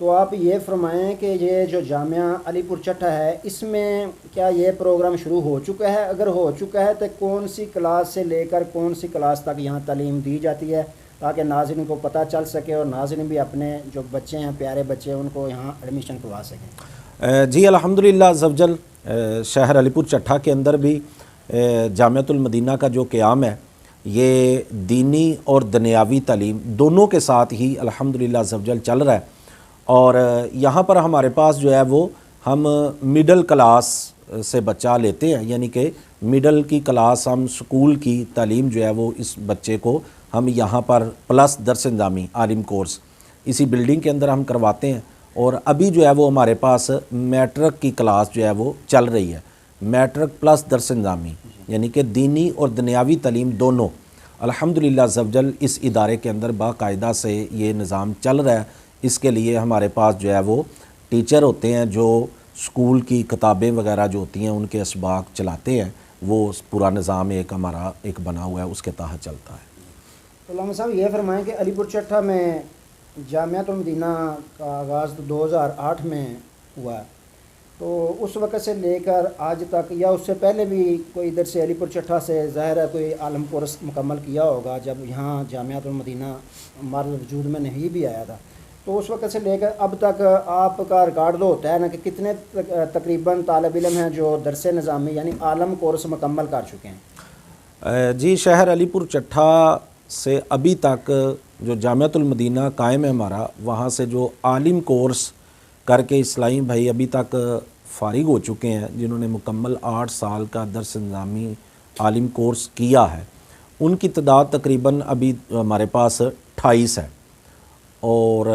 تو آپ یہ فرمائیں کہ یہ جو جامعہ علی پور چٹھا ہے اس میں کیا یہ پروگرام شروع ہو چکا ہے؟ اگر ہو چکا ہے تو کون سی کلاس سے لے کر کون سی کلاس تک یہاں تعلیم دی جاتی ہے، تاکہ ناظرین کو پتہ چل سکے اور ناظرین بھی اپنے جو بچے ہیں، پیارے بچے ہیں، ان کو یہاں ایڈمیشن کروا سکیں؟ جی الحمدللہ زوجل شہر علی پور چٹھا کے اندر بھی جامعۃ المدینہ کا جو قیام ہے یہ دینی اور دنیاوی تعلیم دونوں کے ساتھ ہی الحمدللہ زوجل چل رہا ہے، اور یہاں پر ہمارے پاس جو ہے وہ ہم مڈل کلاس سے بچہ لیتے ہیں، یعنی کہ مڈل کی کلاس ہم سکول کی تعلیم جو ہے وہ اس بچے کو ہم یہاں پر پلس درس نظامی عالم کورس اسی بلڈنگ کے اندر ہم کرواتے ہیں، اور ابھی جو ہے وہ ہمارے پاس میٹرک کی کلاس جو ہے وہ چل رہی ہے، میٹرک پلس درس نظامی، یعنی کہ دینی اور دنیاوی تعلیم دونوں الحمدللہ زوجل اس ادارے کے اندر باقاعدہ سے یہ نظام چل رہا ہے۔ اس کے لیے ہمارے پاس جو ہے وہ ٹیچر ہوتے ہیں جو سکول کی کتابیں وغیرہ جو ہوتی ہیں ان کے اسباق چلاتے ہیں، وہ پورا نظام ایک ہمارا ایک بنا ہوا ہے، اس کے تحت چلتا ہے۔ تو علامہ صاحب یہ فرمائیں کہ علی پور چٹھا میں جامعۃ المدینہ کا آغاز 2008 میں ہوا ہے، تو اس وقت سے لے کر آج تک یا اس سے پہلے بھی کوئی ادھر سے علی پور چٹھا سے ظاہر ہے کوئی عالم کورس مکمل کیا ہوگا جب یہاں جامعۃ المدینہ ہمارے وجود میں نہیں بھی آیا تھا، تو اس وقت سے لے کر اب تک آپ کا ریکارڈ تو ہوتا ہے نا کہ کتنے تقریباً طالب علم ہیں جو درس نظامی یعنی عالم کورس مکمل کر چکے ہیں؟ جی شہر علی پور چٹھا سے ابھی تک جو جامعۃ المدینہ قائم ہے ہمارا، وہاں سے جو عالم کورس کر کے اسلامی بھائی ابھی تک فارغ ہو چکے ہیں، جنہوں نے مکمل 8 سال کا درس نظامی عالم کورس کیا ہے، ان کی تعداد تقریباً ابھی ہمارے پاس 28 ہے، اور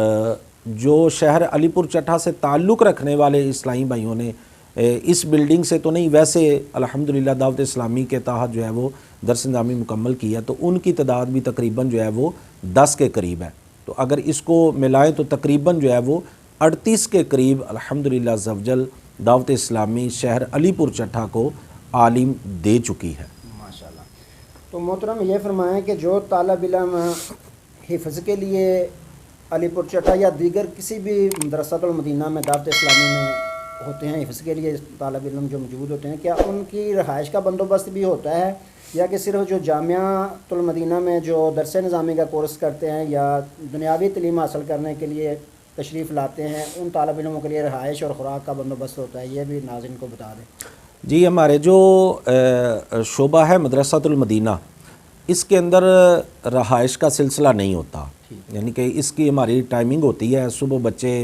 جو شہر علی پور چٹھا سے تعلق رکھنے والے اسلامی بھائیوں نے اس بلڈنگ سے تو نہیں، ویسے الحمدللہ دعوت اسلامی کے تحت جو ہے وہ درس نظامی مکمل کیا، تو ان کی تعداد بھی تقریباً جو ہے وہ 10 کے قریب ہے، تو اگر اس کو ملائیں تو تقریباً جو ہے وہ 38 کے قریب الحمدللہ زوجل دعوت اسلامی شہر علی پور چٹھا کو عالم دے چکی ہے۔ ماشاءاللہ۔ تو محترم یہ فرمائیں کہ جو طالب علم حفظ کے لیے علی پور چٹھا یا دیگر کسی بھی مدرسۃ المدینہ میں دعوت اسلامی میں ہوتے ہیں، حفظ کے لیے طالب علم جو موجود ہوتے ہیں، کیا ان کی رہائش کا بندوبست بھی ہوتا ہے، یا کہ صرف جو جامعۃ المدینہ میں جو درس نظامی کا کورس کرتے ہیں یا دنیاوی تعلیم حاصل کرنے کے لیے تشریف لاتے ہیں ان طالب علموں کے لیے رہائش اور خوراک کا بندوبست ہوتا ہے؟ یہ بھی ناظرین کو بتا دیں۔ جی ہمارے جو شعبہ ہے مدرسۃ المدینہ، اس کے اندر رہائش کا سلسلہ نہیں ہوتا، یعنی کہ اس کی ہماری ٹائمنگ ہوتی ہے، صبح بچے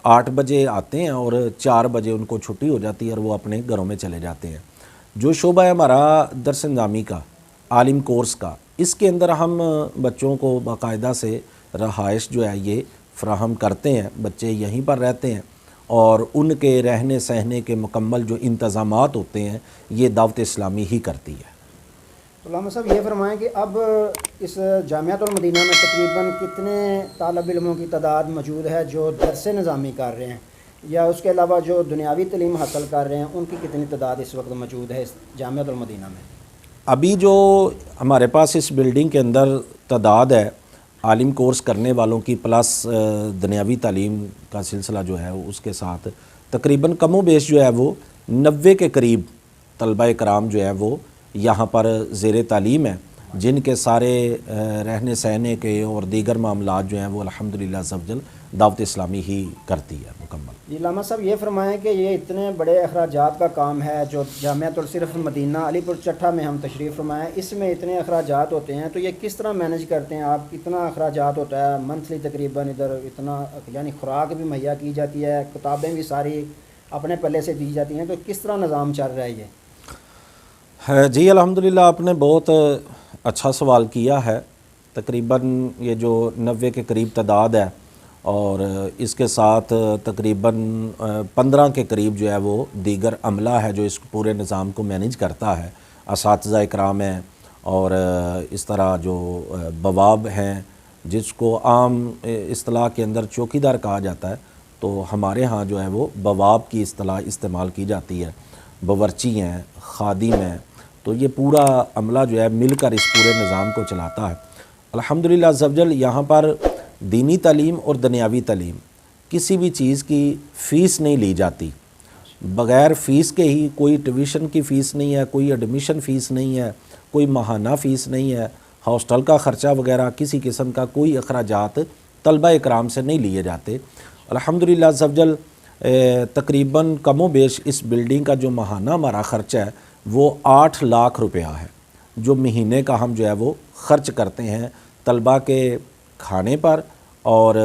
8 بجے آتے ہیں اور 4 بجے ان کو چھٹی ہو جاتی ہے اور وہ اپنے گھروں میں چلے جاتے ہیں۔ جو شعبہ ہے ہمارا درس نظامی کا عالم کورس کا، اس کے اندر ہم بچوں کو باقاعدہ سے رہائش جو ہے یہ فراہم کرتے ہیں، بچے یہیں پر رہتے ہیں، اور ان کے رہنے سہنے کے مکمل جو انتظامات ہوتے ہیں یہ دعوت اسلامی ہی کرتی ہے۔ تو علامہ صاحب یہ فرمائیں کہ اب اس جامعۃ المدینہ میں تقریباً کتنے طالب علموں کی تعداد موجود ہے جو درس نظامی کر رہے ہیں، یا اس کے علاوہ جو دنیاوی تعلیم حاصل کر رہے ہیں ان کی کتنی تعداد اس وقت موجود ہے اس جامعۃ المدینہ میں؟ ابھی جو ہمارے پاس اس بلڈنگ کے اندر تعداد ہے عالم کورس کرنے والوں کی پلس دنیاوی تعلیم کا سلسلہ جو ہے اس کے ساتھ تقریباً کم و بیش جو ہے وہ 90 کے قریب طلبہ کرام جو ہے وہ یہاں پر زیر تعلیم ہیں، جن کے سارے رہنے سہنے کے اور دیگر معاملات جو ہیں وہ الحمدللہ زوجل دعوت اسلامی ہی کرتی ہے مکمل۔ جی علامہ صاحب یہ فرمائیں کہ یہ اتنے بڑے اخراجات کا کام ہے جو جامعۃ الصرف مدینہ علی پور چٹھا میں ہم تشریف فرمائیں، اس میں اتنے اخراجات ہوتے ہیں، تو یہ کس طرح مینیج کرتے ہیں آپ؟ کتنا اخراجات ہوتا ہے منتھلی تقریباً ادھر اتنا، یعنی خوراک بھی مہیا کی جاتی ہے، کتابیں بھی ساری اپنے پلے سے دی جاتی ہیں، تو کس طرح نظام چل رہا ہے یہ؟ جی الحمدللہ آپ نے بہت اچھا سوال کیا ہے۔ تقریباً یہ جو 90 کے قریب تعداد ہے اور اس کے ساتھ تقریباً 15 کے قریب جو ہے وہ دیگر عملہ ہے جو اس پورے نظام کو مینیج کرتا ہے، اساتذہ اکرام ہیں اور اس طرح جو بواب ہیں جس کو عام اصطلاح کے اندر چوکیدار کہا جاتا ہے، تو ہمارے ہاں جو ہے وہ بواب کی اصطلاح استعمال کی جاتی ہے، باورچی ہیں، خادم ہیں، تو یہ پورا عملہ جو ہے مل کر اس پورے نظام کو چلاتا ہے۔ الحمدللہ زوجل یہاں پر دینی تعلیم اور دنیاوی تعلیم کسی بھی چیز کی فیس نہیں لی جاتی، بغیر فیس کے ہی کوئی ٹیویشن کی فیس نہیں ہے، کوئی ایڈمیشن فیس نہیں ہے، کوئی ماہانہ فیس نہیں ہے، ہاسٹل کا خرچہ وغیرہ کسی قسم کا کوئی اخراجات طلبہ اکرام سے نہیں لیے جاتے۔ الحمدللہ عز وجل تقریباً کم و بیش اس بلڈنگ کا جو ماہانہ ہمارا خرچہ ہے وہ 8 لاکھ روپیہ ہے، جو مہینے کا ہم جو ہے وہ خرچ کرتے ہیں طلبہ کے کھانے پر اور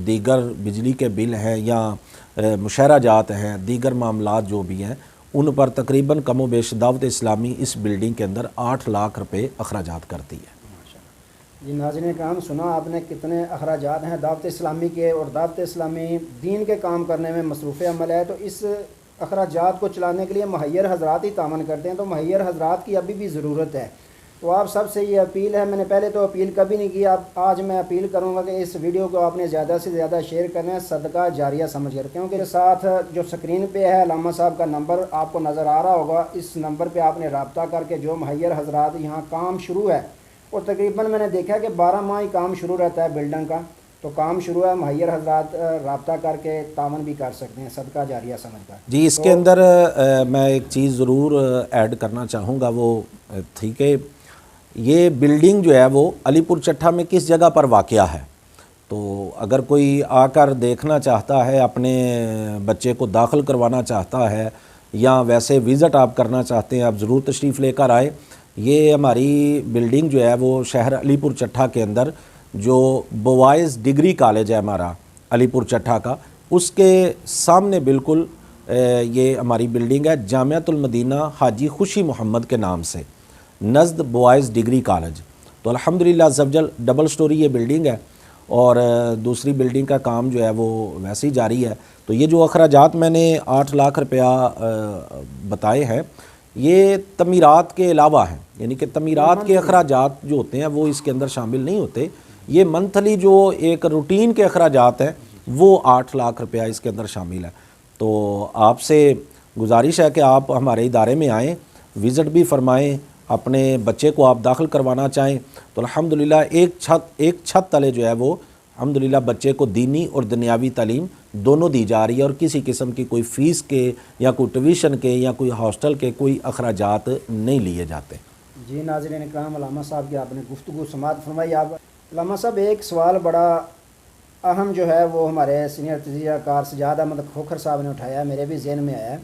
دیگر بجلی کے بل ہیں یا مشاہرہ جات ہیں، دیگر معاملات جو بھی ہیں ان پر تقریباً کم و بیش دعوت اسلامی اس بلڈنگ کے اندر 8 لاکھ روپے اخراجات کرتی ہے۔ جی ناظرین کرام، سنا آپ نے کتنے اخراجات ہیں دعوت اسلامی کے، اور دعوت اسلامی دین کے کام کرنے میں مصروف عمل ہے، تو اس اخراجات کو چلانے کے لیے مہیر حضرات ہی تعاون کرتے ہیں، تو مہیر حضرات کی ابھی بھی ضرورت ہے۔ تو آپ سب سے یہ اپیل ہے، میں نے پہلے تو اپیل کبھی نہیں کی، آج میں اپیل کروں گا کہ اس ویڈیو کو آپ نے زیادہ سے زیادہ شیئر کرنا ہے، صدقہ جاریہ سمجھ کر، کیونکہ ساتھ جو سکرین پہ ہے علامہ صاحب کا نمبر آپ کو نظر آ رہا ہوگا، اس نمبر پہ آپ نے رابطہ کر کے جو مہیر حضرات یہاں کام شروع ہے، اور تقریباً میں نے دیکھا کہ 12 ماہ ہی کام شروع رہتا ہے بلڈنگ کا، تو کام شروع ہے، مہیر حضرات رابطہ کر کے تعاون بھی کر سکتے ہیں صدقہ جاریہ سمجھ کر۔ جی اس کے اندر میں ایک چیز ضرور ایڈ کرنا چاہوں گا، وہ تھی کہ یہ بلڈنگ جو ہے وہ علی پور چٹھا میں کس جگہ پر واقع ہے، تو اگر کوئی آ کر دیکھنا چاہتا ہے، اپنے بچے کو داخل کروانا چاہتا ہے یا ویسے وزٹ آپ کرنا چاہتے ہیں، آپ ضرور تشریف لے کر آئے۔ یہ ہماری بلڈنگ جو ہے وہ شہر علی پور چٹھا کے اندر جو بوائز ڈگری کالج ہے ہمارا علی پور چٹھا کا، اس کے سامنے بالکل یہ ہماری بلڈنگ ہے، جامعۃ المدینہ حاجی خوشی محمد کے نام سے نزد بوائز ڈگری کالج۔ تو الحمدللہ عز وجل ڈبل سٹوری یہ بلڈنگ ہے، اور دوسری بلڈنگ کا کام جو ہے وہ ویسے ہی جاری ہے۔ تو یہ جو اخراجات میں نے 8 لاکھ روپیہ بتائے ہیں، یہ تعمیرات کے علاوہ ہیں، یعنی کہ تعمیرات کے اخراجات جو ہوتے ہیں وہ اس کے اندر شامل نہیں ہوتے۔ یہ منتھلی جو ایک روٹین کے اخراجات ہیں وہ 8 لاکھ روپیہ اس کے اندر شامل ہے۔ تو آپ سے گزارش ہے کہ آپ ہمارے ادارے میں آئیں، وزٹ بھی فرمائیں، اپنے بچے کو آپ داخل کروانا چاہیں تو الحمدللہ ایک چھت تلے جو ہے وہ الحمدللہ بچے کو دینی اور دنیاوی تعلیم دونوں دی جا رہی ہے، اور کسی قسم کی کوئی فیس کے یا کوئی ٹیویشن کے یا کوئی ہاسٹل کے کوئی اخراجات نہیں لیے جاتے۔ جی ناظرین کرام، علامہ صاحب کی آپ نے گفتگو سماعت فرمائی۔ آپ علامہ صاحب ایک سوال بڑا اہم جو ہے وہ ہمارے سینئر تجزیہ کار سجاد احمد کھوکھر صاحب نے اٹھایا، میرے بھی ذہن میں آیا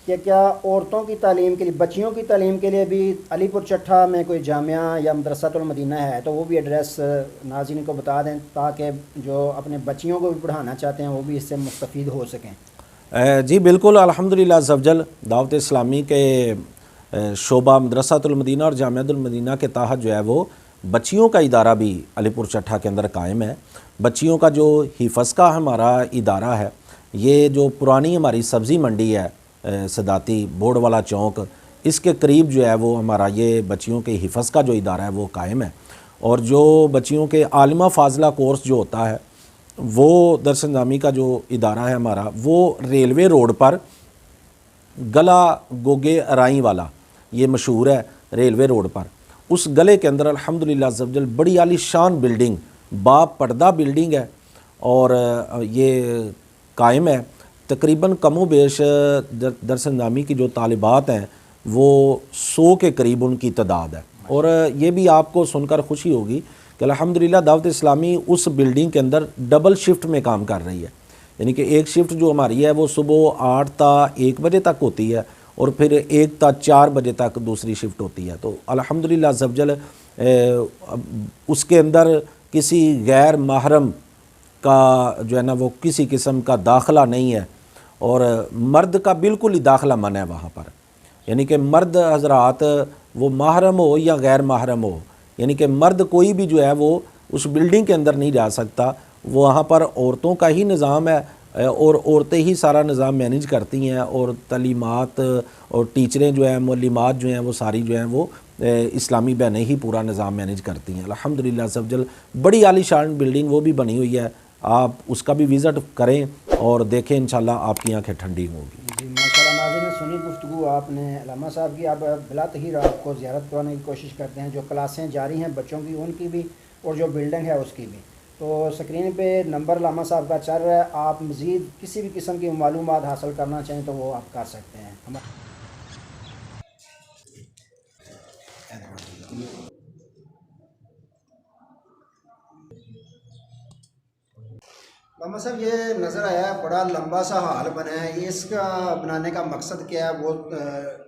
کہ کیا عورتوں کی تعلیم کے لیے، بچیوں کی تعلیم کے لیے بھی علی پور چٹھا میں کوئی جامعہ یا مدرسۃ المدینہ ہے، تو وہ بھی ایڈریس ناظرین کو بتا دیں تاکہ جو اپنے بچیوں کو بھی پڑھانا چاہتے ہیں وہ بھی اس سے مستفید ہو سکیں۔ جی بالکل، الحمدللہ عز وجل دعوت اسلامی کے شعبہ مدرسۃ المدینہ اور جامعۃ المدینہ کے تحت جو ہے وہ بچیوں کا ادارہ بھی علی پور چٹھا کے اندر قائم ہے۔ بچیوں کا جو حفظ کا ہمارا ادارہ ہے، یہ جو پرانی ہماری سبزی منڈی ہے صداتی بورڈ والا چوک، اس کے قریب جو ہے وہ ہمارا یہ بچیوں کے حفظ کا جو ادارہ ہے وہ قائم ہے۔ اور جو بچیوں کے عالمہ فاضلہ کورس جو ہوتا ہے، وہ درس نظامی کا جو ادارہ ہے ہمارا، وہ ریلوے روڈ پر گلا گوگے ارائیں والا، یہ مشہور ہے ریلوے روڈ پر، اس گلے کے اندر الحمدللہ عز وجل بڑی عالی شان بلڈنگ، باپ پردہ بلڈنگ ہے، اور یہ قائم ہے۔ تقریباً کم و بیش درس نظامی کی جو طالبات ہیں وہ 100 کے قریب ان کی تعداد ہے۔ اور یہ بھی آپ کو سن کر خوشی ہوگی کہ الحمدللہ دعوت اسلامی اس بلڈنگ کے اندر ڈبل شفٹ میں کام کر رہی ہے، یعنی کہ ایک شفٹ جو ہماری ہے وہ صبح 8 تا 1 بجے تک ہوتی ہے، اور پھر 1 تا 4 بجے تک دوسری شفٹ ہوتی ہے۔ تو الحمدللہ عز وجل اس کے اندر کسی غیر محرم کا جو ہے نا وہ کسی قسم کا داخلہ نہیں ہے، اور مرد کا بالکل ہی داخلہ منع ہے وہاں پر، یعنی کہ مرد حضرات وہ محرم ہو یا غیر محرم ہو، یعنی کہ مرد کوئی بھی جو ہے وہ اس بلڈنگ کے اندر نہیں جا سکتا۔ وہاں پر عورتوں کا ہی نظام ہے، اور عورتیں ہی سارا نظام مینیج کرتی ہیں، اور تعلیمات اور ٹیچریں جو ہیں، معلمات جو ہیں، وہ ساری جو ہیں وہ اسلامی بہنیں ہی پورا نظام مینیج کرتی ہیں۔ الحمدللہ عز وجل بڑی عالی شان بلڈنگ وہ بھی بنی ہوئی ہے، آپ اس کا بھی وزٹ کریں اور دیکھیں، انشاءاللہ آپ کی آنکھیں ٹھنڈی ہوں گی۔ جی ماشاءاللہ ناظرین، سنی گفتگو آپ نے علامہ صاحب کی، اب بلا تاخیر آپ کو زیارت کرانے کی کوشش کرتے ہیں، جو کلاسیں جاری ہیں بچوں کی ان کی بھی، اور جو بلڈنگ ہے اس کی بھی۔ تو سکرین پہ نمبر علامہ صاحب کا چل رہا ہے، آپ مزید کسی بھی قسم کی معلومات حاصل کرنا چاہیں تو وہ آپ کر سکتے ہیں۔ علامہ صاحب یہ نظر آیا ہے بڑا لمبا سا ہال بنا ہے، یہ اس کا بنانے کا مقصد کیا ہے؟ بہت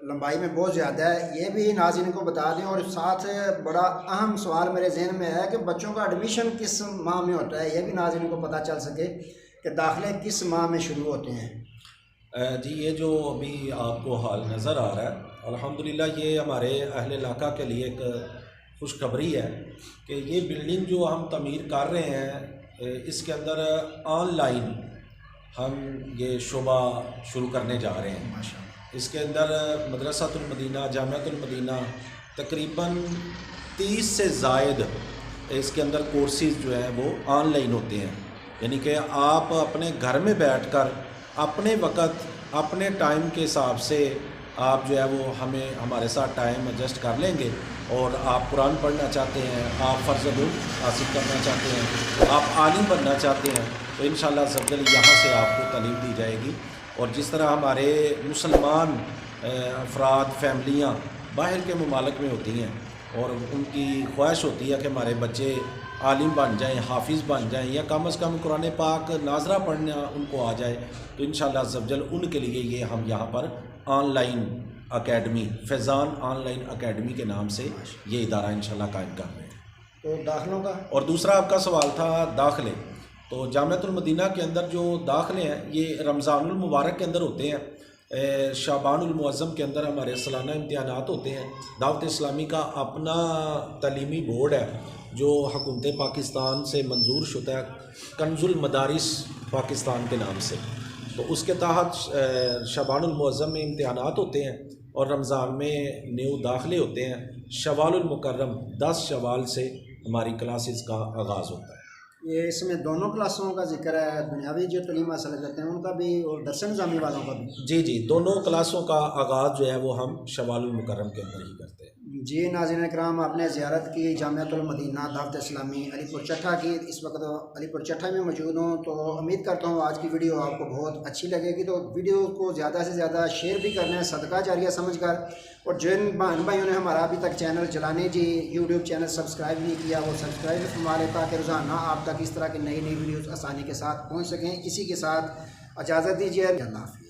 لمبائی میں بہت زیادہ ہے، یہ بھی ناظرین کو بتا دیں۔ اور ساتھ بڑا اہم سوال میرے ذہن میں ہے کہ بچوں کا ایڈمیشن کس ماہ میں ہوتا ہے، یہ بھی ناظرین کو پتہ چل سکے کہ داخلے کس ماہ میں شروع ہوتے ہیں۔ جی یہ جو ابھی آپ کو حال نظر آ رہا ہے الحمدللہ یہ ہمارے اہل علاقہ کے لیے ایک خوشخبری ہے کہ یہ بلڈنگ جو ہم تعمیر کر رہے ہیں اس کے اندر آن لائن ہم یہ شعبہ شروع کرنے جا رہے ہیں۔ اس کے اندر مدرسۃ المدینہ جامعۃ المدینہ تقریباً 30 سے زائد اس کے اندر کورسز جو ہیں وہ آن لائن ہوتے ہیں، یعنی کہ آپ اپنے گھر میں بیٹھ کر اپنے وقت اپنے ٹائم کے حساب سے آپ جو ہے وہ ہمارے ساتھ ٹائم ایڈجسٹ کر لیں گے، اور آپ قرآن پڑھنا چاہتے ہیں، آپ فرض علوم حاصل کرنا چاہتے ہیں، آپ عالم بننا چاہتے ہیں، تو انشاءاللہ عز و جل یہاں سے آپ کو تعلیم دی جائے گی۔ اور جس طرح ہمارے مسلمان افراد فیملیاں باہر کے ممالک میں ہوتی ہیں اور ان کی خواہش ہوتی ہے کہ ہمارے بچے عالم بن جائیں، حافظ بن جائیں، یا کم از کم قرآن پاک ناظرہ پڑھنا ان کو آ جائے، تو انشاءاللہ عز و جل ان کے لیے یہ ہم یہاں پر online academy Faizan online academy کے نام سے یہ ادارہ انشاءاللہ قائم کر رہے ہیں۔ تو داخلوں کا اور دوسرا آپ کا سوال تھا داخلے، تو جامعۃ المدینہ کے اندر جو داخلے ہیں یہ رمضان المبارک کے اندر ہوتے ہیں، شعبان المعظم کے اندر ہمارے سالانہ امتحانات ہوتے ہیں۔ دعوت اسلامی کا اپنا تعلیمی بورڈ ہے جو حکومت پاکستان سے منظور شدہ ہے، کنز المدارس پاکستان کے نام سے، تو اس کے تحت شعبان المعظم میں امتحانات ہوتے ہیں اور رمضان میں نیو داخلے ہوتے ہیں۔ شوال المکرم 10 شوال سے ہماری کلاسز کا آغاز ہوتا ہے۔ یہ اس میں دونوں کلاسوں کا ذکر ہے، دنیاوی جو تعلیم حاصل کرتے ہیں ان کا بھی اور درس نظامی والوں کا بھی؟ جی دونوں کلاسوں کا آغاز جو ہے وہ ہم شوال المکرم کے اندر ہی کرتے ہیں۔ جی ناظرین اکرام، آپ نے زیارت کی جامعۃ المدینہ دعوت اسلامی علی پور چٹھا کی، اس وقت علی پور چٹھا میں موجود ہوں، تو امید کرتا ہوں آج کی ویڈیو آپ کو بہت اچھی لگے گی، تو ویڈیو کو زیادہ سے زیادہ شیئر بھی کرنا ہے صدقہ جاریہ سمجھ کر، اور جن بہن بھائیوں نے ہمارا ابھی تک چینل جلانی جی یوٹیوب چینل سبسکرائب نہیں کیا وہ سبسکرائب ہمارے، تاکہ روزانہ آپ تک اس طرح کی نئی ویڈیوز آسانی کے ساتھ پہنچ سکیں۔ اسی کے ساتھ اجازت دیجیے، اللہ حافظ۔